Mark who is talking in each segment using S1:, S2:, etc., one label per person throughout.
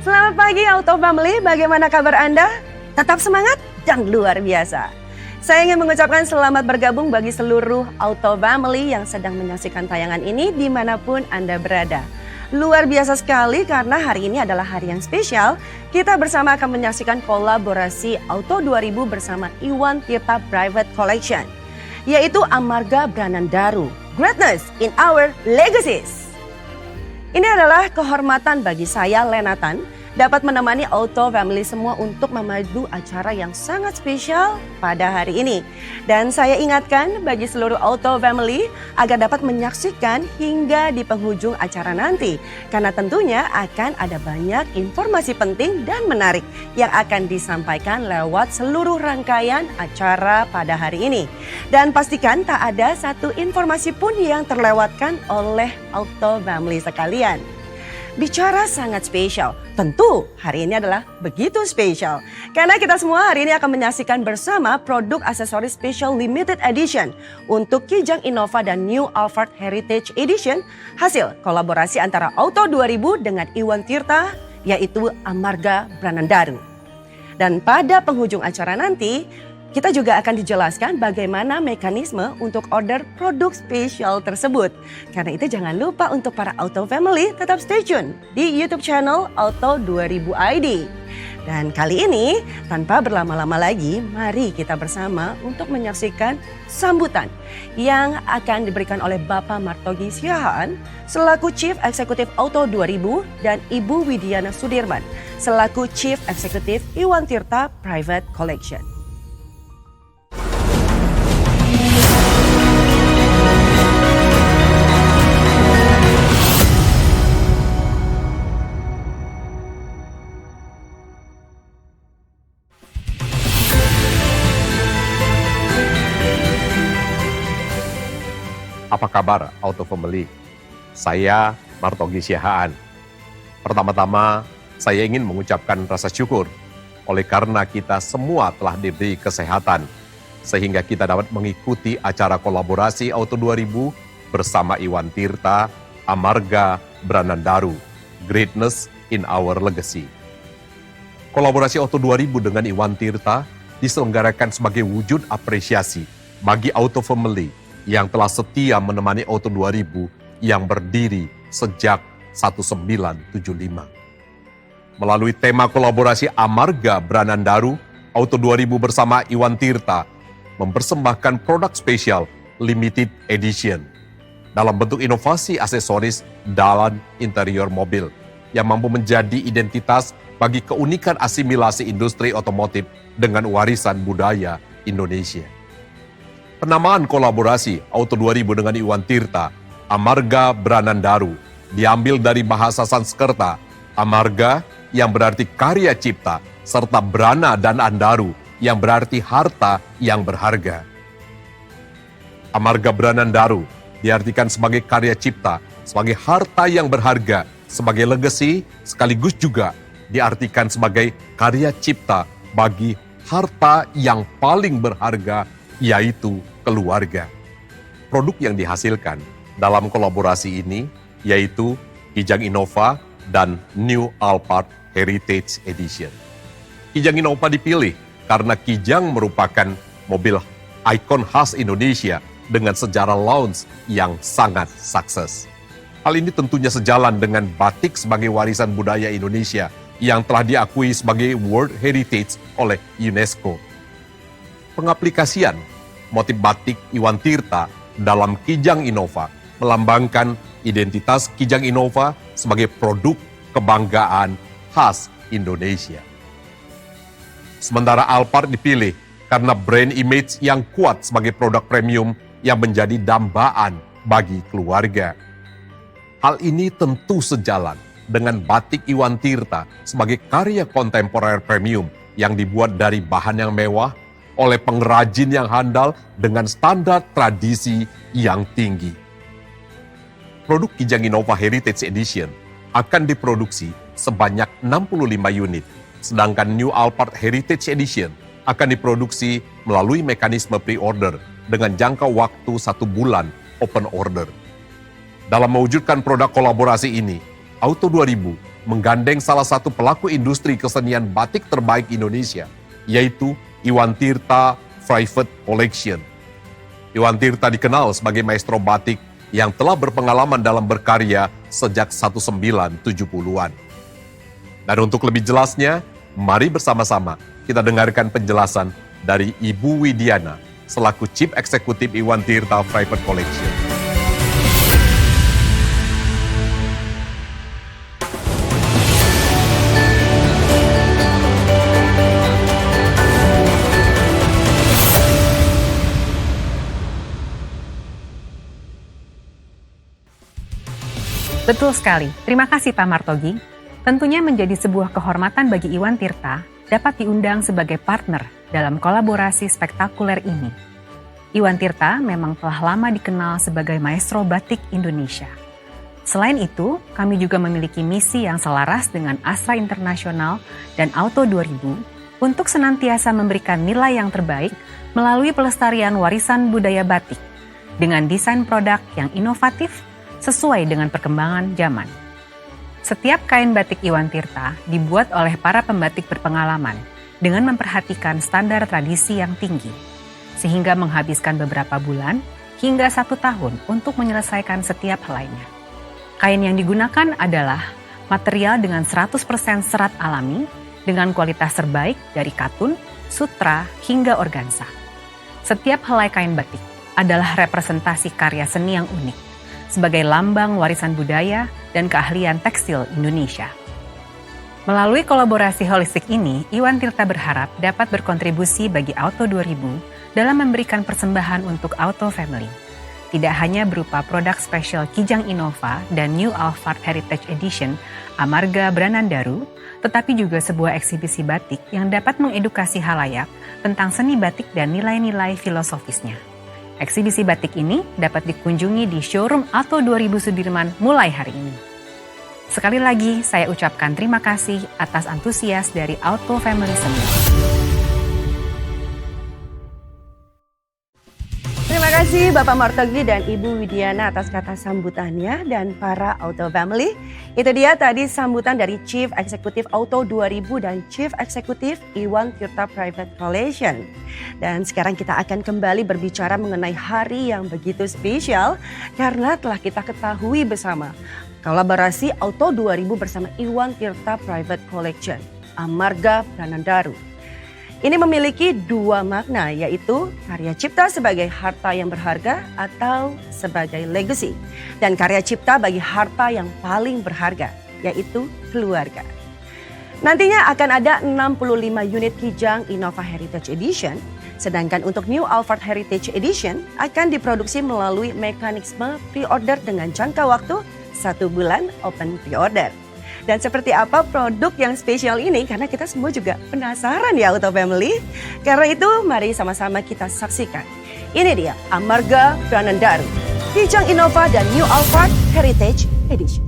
S1: Selamat pagi Auto Family, bagaimana kabar Anda? Tetap semangat dan luar biasa. Saya ingin mengucapkan selamat bergabung bagi seluruh Auto Family yang sedang menyaksikan tayangan ini dimanapun Anda berada. Luar biasa sekali karena hari ini adalah hari yang spesial. Kita bersama akan menyaksikan kolaborasi Auto 2000 bersama Iwan Tirta Private Collection, yaitu Amarga Branandaru, Greatness in Our Legacies. Ini adalah kehormatan bagi saya, Lenatan, dapat menemani Auto Family semua untuk memadu acara yang sangat spesial pada hari ini. Dan saya ingatkan bagi seluruh Auto Family agar dapat menyaksikan hingga di penghujung acara nanti. Karena tentunya akan ada banyak informasi penting dan menarik yang akan disampaikan lewat seluruh rangkaian acara pada hari ini. Dan pastikan tak ada satu informasi pun yang terlewatkan oleh Auto Family sekalian. Bicara sangat spesial, tentu hari ini adalah begitu spesial. Karena kita semua hari ini akan menyaksikan bersama produk aksesoris special limited edition untuk Kijang Innova dan New Alphard Heritage Edition, hasil kolaborasi antara Auto 2000 dengan Iwan Tirta, yaitu Amarga Branandaru. Dan pada penghujung acara nanti, kita juga akan dijelaskan bagaimana mekanisme untuk order produk spesial tersebut. Karena itu jangan lupa untuk para Auto Family tetap stay tune di YouTube channel Auto 2000 ID. Dan kali ini tanpa berlama-lama lagi, mari kita bersama untuk menyaksikan sambutan yang akan diberikan oleh Bapak Martogi Siahaan selaku Chief Executive Auto 2000 dan Ibu Widiana Sudirman selaku Chief Executive Iwan Tirta Private Collection.
S2: Apa kabar Auto Family? Saya Martogi Siahaan. Pertama-tama saya ingin mengucapkan rasa syukur oleh karena kita semua telah diberi kesehatan sehingga kita dapat mengikuti acara kolaborasi Auto 2000 bersama Iwan Tirta, Amarga Branandaru, Greatness in Our Legacy. Kolaborasi Auto 2000 dengan Iwan Tirta diselenggarakan sebagai wujud apresiasi bagi Auto Family yang telah setia menemani Auto 2000 yang berdiri sejak 1975. Melalui tema kolaborasi Amarga Branandaru, Auto 2000 bersama Iwan Tirta mempersembahkan produk spesial limited edition dalam bentuk inovasi aksesoris dalam interior mobil yang mampu menjadi identitas bagi keunikan asimilasi industri otomotif dengan warisan budaya Indonesia. Penamaan kolaborasi Auto 2000 dengan Iwan Tirta, Amarga Branandaru, diambil dari bahasa Sanskerta, Amarga yang berarti karya cipta, serta Brana dan Andaru yang berarti harta yang berharga. Amarga Branandaru diartikan sebagai karya cipta, sebagai harta yang berharga, sebagai legacy, sekaligus juga diartikan sebagai karya cipta bagi harta yang paling berharga, yaitu keluarga. Produk yang dihasilkan dalam kolaborasi ini yaitu Kijang Innova dan New Alphard Heritage Edition. Kijang Innova dipilih karena Kijang merupakan mobil ikon khas Indonesia dengan sejarah launch yang sangat sukses. Hal ini tentunya sejalan dengan batik sebagai warisan budaya Indonesia yang telah diakui sebagai World Heritage oleh UNESCO. Pengaplikasian motif batik Iwan Tirta dalam Kijang Innova melambangkan identitas Kijang Innova sebagai produk kebanggaan khas Indonesia. Sementara Alphard dipilih karena brand image yang kuat sebagai produk premium yang menjadi dambaan bagi keluarga. Hal ini tentu sejalan dengan batik Iwan Tirta sebagai karya kontemporer premium yang dibuat dari bahan yang mewah, oleh pengrajin yang handal dengan standar tradisi yang tinggi. Produk Kijang Innova Heritage Edition akan diproduksi sebanyak 65 unit, sedangkan New Alphard Heritage Edition akan diproduksi melalui mekanisme pre-order dengan jangka waktu 1 bulan open order. Dalam mewujudkan produk kolaborasi ini, Auto 2000 menggandeng salah satu pelaku industri kesenian batik terbaik Indonesia, yaitu Iwan Tirta Private Collection. Iwan Tirta dikenal sebagai maestro batik yang telah berpengalaman dalam berkarya sejak 1970-an. Dan untuk lebih jelasnya, mari bersama-sama kita dengarkan penjelasan dari Ibu Widiana selaku Chief Executive Iwan Tirta Private Collection.
S3: Betul sekali. Terima kasih Pak Martogi. Tentunya menjadi sebuah kehormatan bagi Iwan Tirta dapat diundang sebagai partner dalam kolaborasi spektakuler ini. Iwan Tirta memang telah lama dikenal sebagai maestro batik Indonesia. Selain itu, kami juga memiliki misi yang selaras dengan Astra Internasional dan Auto 2000 untuk senantiasa memberikan nilai yang terbaik melalui pelestarian warisan budaya batik dengan desain produk yang inovatif sesuai dengan perkembangan zaman. Setiap kain batik Iwan Tirta dibuat oleh para pembatik berpengalaman dengan memperhatikan standar tradisi yang tinggi, sehingga menghabiskan beberapa bulan hingga 1 tahun untuk menyelesaikan setiap helainya. Kain yang digunakan adalah material dengan 100% serat alami dengan kualitas terbaik dari katun, sutra, hingga organza. Setiap helai kain batik adalah representasi karya seni yang unik, sebagai lambang warisan budaya dan keahlian tekstil Indonesia. Melalui kolaborasi holistik ini, Iwan Tirta berharap dapat berkontribusi bagi Auto 2000 dalam memberikan persembahan untuk Auto Family. Tidak hanya berupa produk spesial Kijang Innova dan New Alphard Heritage Edition Amarga Branandaru, tetapi juga sebuah eksibisi batik yang dapat mengedukasi halayak tentang seni batik dan nilai-nilai filosofisnya. Eksibisi batik ini dapat dikunjungi di showroom Auto 2000 Sudirman mulai hari ini. Sekali lagi, saya ucapkan terima kasih atas antusias dari Auto Family semua.
S1: Terima kasih Bapak Martogi dan Ibu Widiana atas kata sambutannya dan para Auto Family. Itu dia tadi sambutan dari Chief Executive Auto 2000 dan Chief Executive Iwan Tirta Private Collection. Dan sekarang kita akan kembali berbicara mengenai hari yang begitu spesial karena telah kita ketahui bersama kolaborasi Auto 2000 bersama Iwan Tirta Private Collection, Amarga Branandaru. Ini memiliki 2 makna, yaitu karya cipta sebagai harta yang berharga atau sebagai legacy. Dan karya cipta bagi harta yang paling berharga, yaitu keluarga. Nantinya akan ada 65 unit Kijang Innova Heritage Edition, sedangkan untuk New Alphard Heritage Edition akan diproduksi melalui mekanisme pre-order dengan jangka waktu 1 bulan open pre-order. Dan seperti apa produk yang spesial ini? Karena kita semua juga penasaran ya Auto Family. Karena itu mari sama-sama kita saksikan. Ini dia Amarga Branandaru, Kijang Innova dan New Alphard Heritage Edition.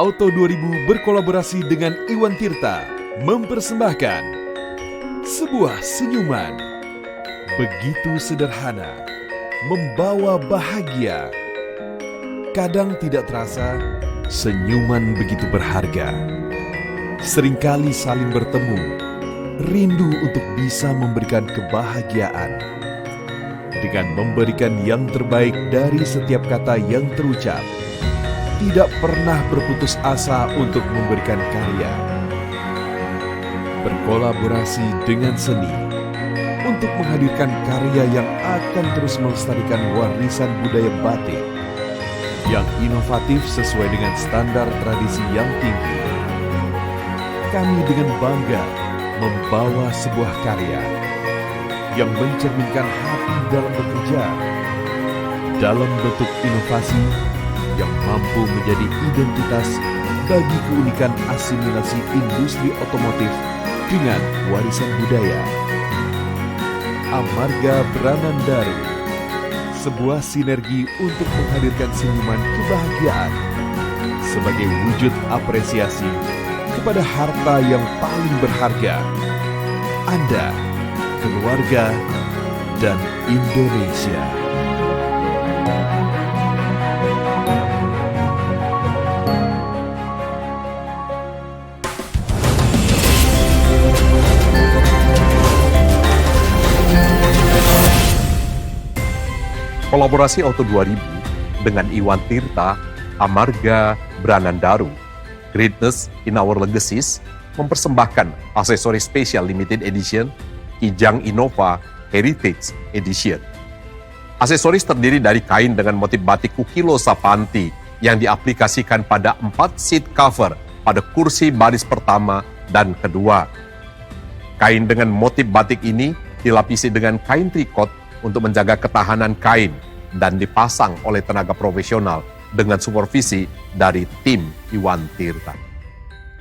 S4: Auto 2000 berkolaborasi dengan Iwan Tirta mempersembahkan sebuah senyuman begitu sederhana, membawa bahagia. Kadang tidak terasa, senyuman begitu berharga. Seringkali saling bertemu, rindu untuk bisa memberikan kebahagiaan. Dengan memberikan yang terbaik dari setiap kata yang terucap, tidak pernah berputus asa untuk memberikan karya. Berkolaborasi dengan seni untuk menghadirkan karya yang akan terus melestarikan warisan budaya batik yang inovatif sesuai dengan standar tradisi yang tinggi. Kami dengan bangga membawa sebuah karya yang mencerminkan hati dalam bekerja, dalam bentuk inovasi yang mampu menjadi identitas bagi keunikan asimilasi industri otomotif dengan warisan budaya. Amarga Branandaru, sebuah sinergi untuk menghadirkan senyuman kebahagiaan sebagai wujud apresiasi kepada harta yang paling berharga, Anda, keluarga, dan Indonesia.
S2: Kolaborasi Auto 2000 dengan Iwan Tirta, Amarga Branandaru, Greatness in Our Legacies, mempersembahkan aksesoris spesial limited edition Kijang Innova Heritage Edition. Aksesoris terdiri dari kain dengan motif batik Kukilo Sapanti yang diaplikasikan pada 4 seat cover pada kursi baris pertama dan kedua. Kain dengan motif batik ini dilapisi dengan kain trikot untuk menjaga ketahanan kain dan dipasang oleh tenaga profesional dengan supervisi dari tim Iwan Tirta.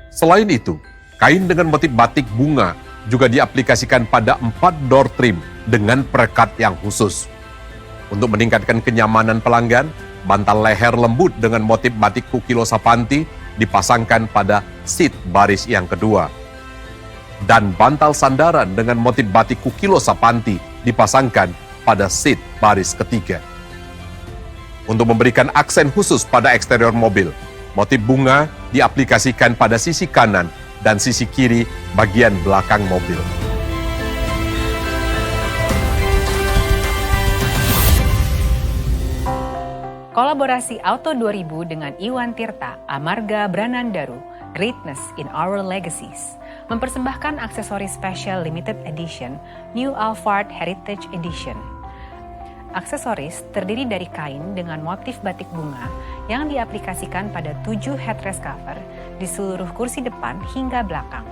S2: Selain itu, kain dengan motif batik bunga juga diaplikasikan pada 4 door trim dengan perekat yang khusus. Untuk meningkatkan kenyamanan pelanggan, bantal leher lembut dengan motif batik Kukilo Sapanti dipasangkan pada seat baris yang kedua. Dan bantal sandaran dengan motif batik Kukilo Sapanti dipasangkan pada seat baris ketiga. Untuk memberikan aksen khusus pada eksterior mobil, motif bunga diaplikasikan pada sisi kanan dan sisi kiri bagian belakang mobil.
S3: Kolaborasi Auto 2000 dengan Iwan Tirta, Amarga Branandaru, Greatness in Our Legacies, mempersembahkan aksesoris special limited edition New Alphard Heritage Edition. Aksesoris terdiri dari kain dengan motif batik bunga yang diaplikasikan pada 7 headrest cover di seluruh kursi depan hingga belakang.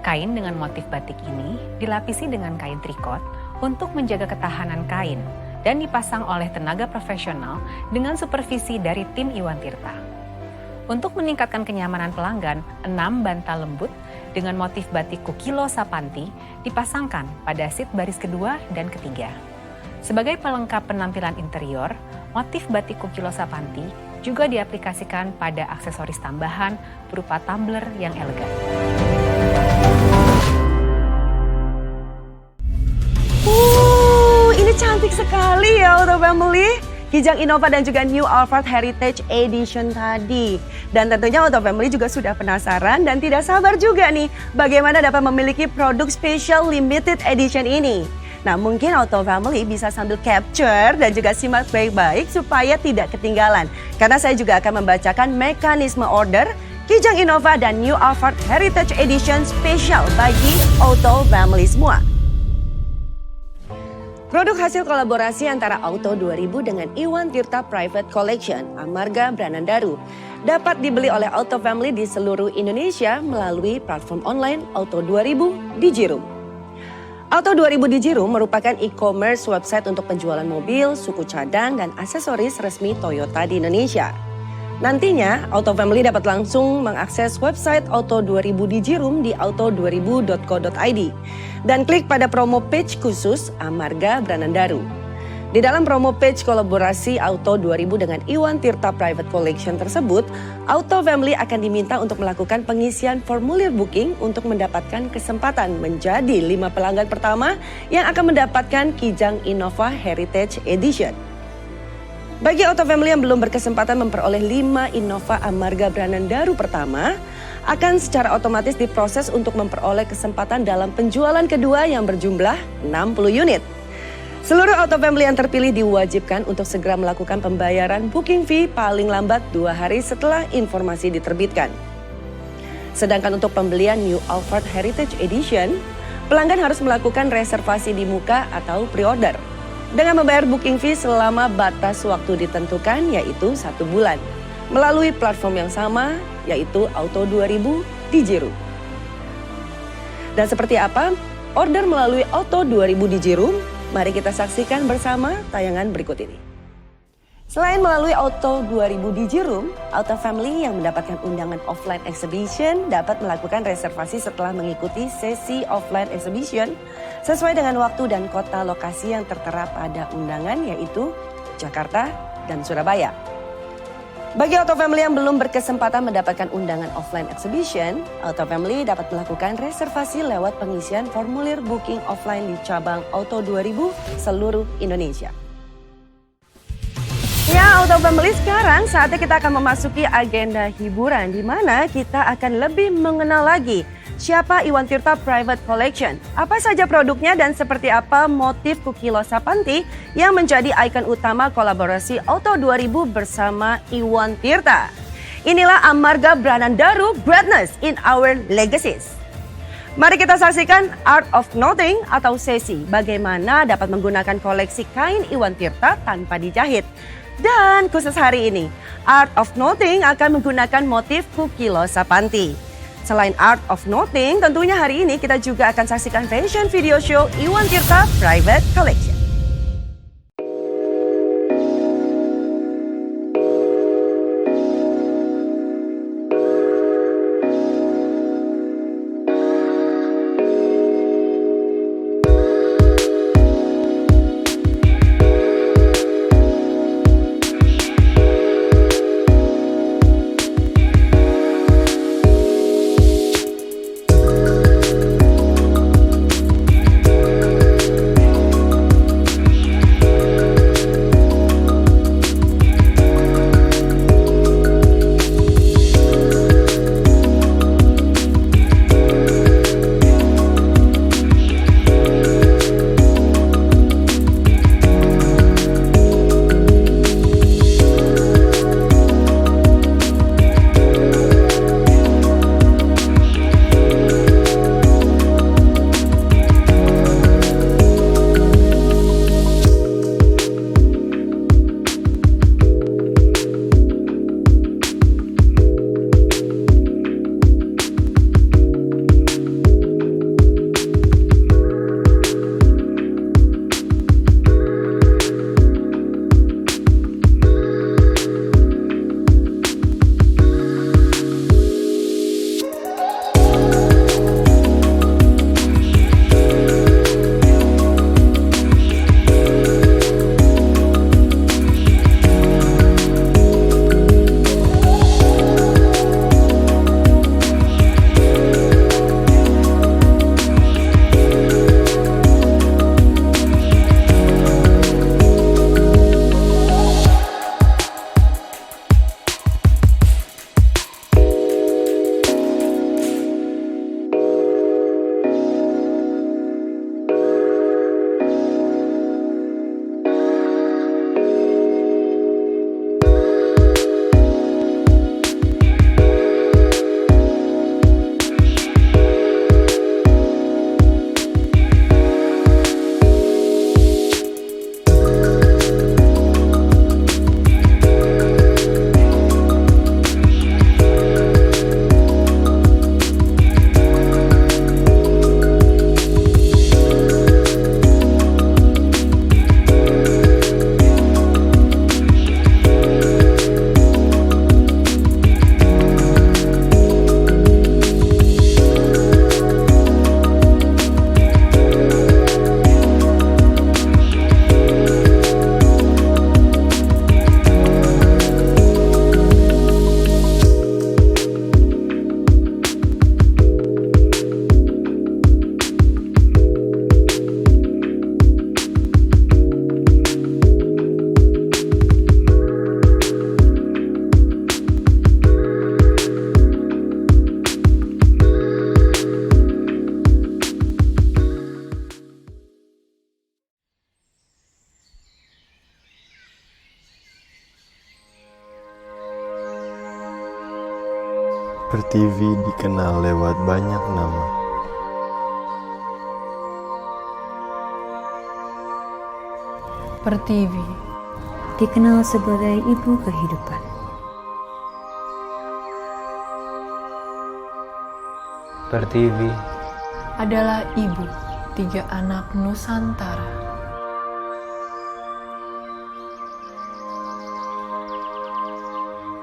S3: Kain dengan motif batik ini dilapisi dengan kain trikot untuk menjaga ketahanan kain dan dipasang oleh tenaga profesional dengan supervisi dari tim Iwan Tirta. Untuk meningkatkan kenyamanan pelanggan, 6 bantal lembut dengan motif batik Kukilo Sapanti dipasangkan pada seat baris kedua dan ketiga. Sebagai pelengkap penampilan interior, motif batik Kukilo Sapanti juga diaplikasikan pada aksesoris tambahan berupa tumbler yang elegan.
S1: Ini cantik sekali ya Auto Family. Kijang Innova dan juga New Alphard Heritage Edition tadi. Dan tentunya Auto Family juga sudah penasaran dan tidak sabar juga nih bagaimana dapat memiliki produk special limited edition ini. Nah, mungkin Auto Family bisa sambil capture dan juga simak baik-baik supaya tidak ketinggalan. Karena saya juga akan membacakan mekanisme order Kijang Innova dan New Alphard Heritage Edition spesial bagi Auto Family semua. Produk hasil kolaborasi antara Auto 2000 dengan Iwan Tirta Private Collection, Amarga Branandaru, dapat dibeli oleh Auto Family di seluruh Indonesia melalui platform online Auto 2000 Digiroom. Auto 2000 Digiroom merupakan e-commerce website untuk penjualan mobil, suku cadang, dan aksesoris resmi Toyota di Indonesia. Nantinya, Auto Family dapat langsung mengakses website Auto 2000 Digiroom di auto2000.co.id dan klik pada promo page khusus Amarga Branandaru. Di dalam promo page kolaborasi Auto 2000 dengan Iwan Tirta Private Collection tersebut, Auto Family akan diminta untuk melakukan pengisian formulir booking untuk mendapatkan kesempatan menjadi 5 pelanggan pertama yang akan mendapatkan Kijang Innova Heritage Edition. Bagi Auto Family yang belum berkesempatan memperoleh 5 Innova Amarga Branandaru pertama, akan secara otomatis diproses untuk memperoleh kesempatan dalam penjualan kedua yang berjumlah 60 unit. Seluruh Auto Family yang terpilih diwajibkan untuk segera melakukan pembayaran booking fee paling lambat 2 hari setelah informasi diterbitkan. Sedangkan untuk pembelian New Alphard Heritage Edition, pelanggan harus melakukan reservasi di muka atau pre-order dengan membayar booking fee selama batas waktu ditentukan yaitu 1 bulan melalui platform yang sama yaitu Auto 2000 Digiroom. Dan seperti apa order melalui Auto 2000 Digiroom? Mari kita saksikan bersama tayangan berikut ini. Selain melalui Auto 2000 Digiroom, Auto Family yang mendapatkan undangan offline exhibition dapat melakukan reservasi setelah mengikuti sesi offline exhibition sesuai dengan waktu dan kota lokasi yang tertera pada undangan yaitu Jakarta dan Surabaya. Bagi Auto Family yang belum berkesempatan mendapatkan undangan offline exhibition, Auto Family dapat melakukan reservasi lewat pengisian formulir booking offline di cabang Auto 2000 seluruh Indonesia. Ya, Auto Family, sekarang saatnya kita akan memasuki agenda hiburan di mana kita akan lebih mengenal lagi Siapa Iwan Tirta Private Collection? Apa saja produknya dan seperti apa motif Kukilo Sapanti yang menjadi ikon utama kolaborasi Auto 2000 bersama Iwan Tirta? Inilah Amarga Branandaru, Greatness in Our Legacies. Mari kita saksikan Art of Nothing atau sesi bagaimana dapat menggunakan koleksi kain Iwan Tirta tanpa dijahit. Dan khusus hari ini, Art of Nothing akan menggunakan motif Kukilo Sapanti. Selain Art of Nothing, tentunya hari ini kita juga akan saksikan fashion video show Iwan Tirta Private Collection.
S5: Pertiwi dikenal lewat banyak nama.
S6: Pertiwi dikenal sebagai ibu kehidupan.
S7: Pertiwi
S6: Adalah ibu 3 anak Nusantara.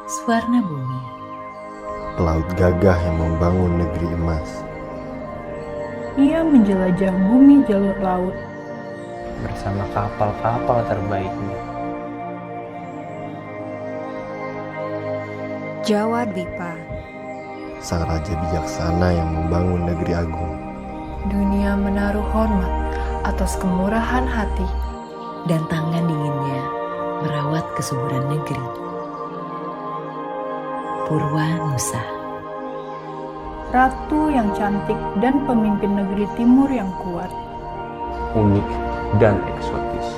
S8: Suwarna Bumi,
S5: Pelaut gagah yang membangun negeri emas.
S9: Ia menjelajah bumi jalur laut.
S7: bersama kapal-kapal terbaiknya.
S10: Jawa Dwipa,
S5: Sang Raja bijaksana yang membangun negeri agung.
S6: Dunia menaruh hormat atas kemurahan hati
S8: dan tangan dinginnya merawat kesuburan negeri. Purwa Nusa,
S9: ratu yang cantik dan pemimpin negeri timur yang kuat.
S7: Unik dan eksotis.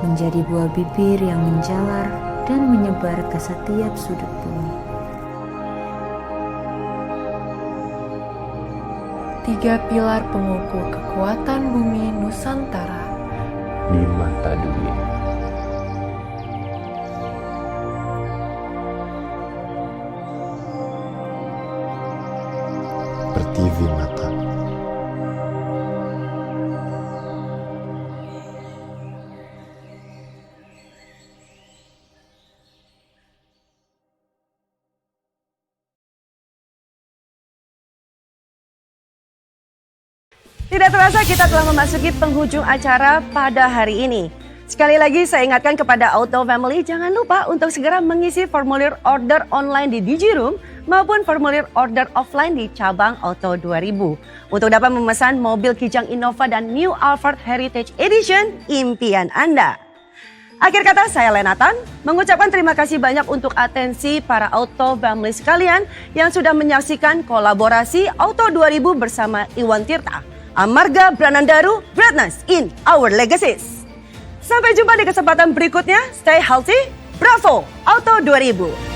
S6: Menjadi buah bibir yang menjalar dan menyebar ke setiap sudut bumi.
S10: 3 pilar pengukuh kekuatan bumi Nusantara.
S7: Di mata dunia.
S5: Pertiwi mata.
S1: Tidak terasa kita telah memasuki penghujung acara pada hari ini. Sekali lagi saya ingatkan kepada Auto Family, jangan lupa untuk segera mengisi formulir order online di Digiroom maupun formulir order offline di cabang Auto 2000 untuk dapat memesan mobil Kijang Innova dan New Alphard Heritage Edition impian Anda. Akhir kata saya Lenatan mengucapkan terima kasih banyak untuk atensi para Auto Family sekalian yang sudah menyaksikan kolaborasi Auto 2000 bersama Iwan Tirta. Amarga Branandaru, greatness in our legacies. Sampai jumpa di kesempatan berikutnya. Stay healthy. Bravo Auto 2000.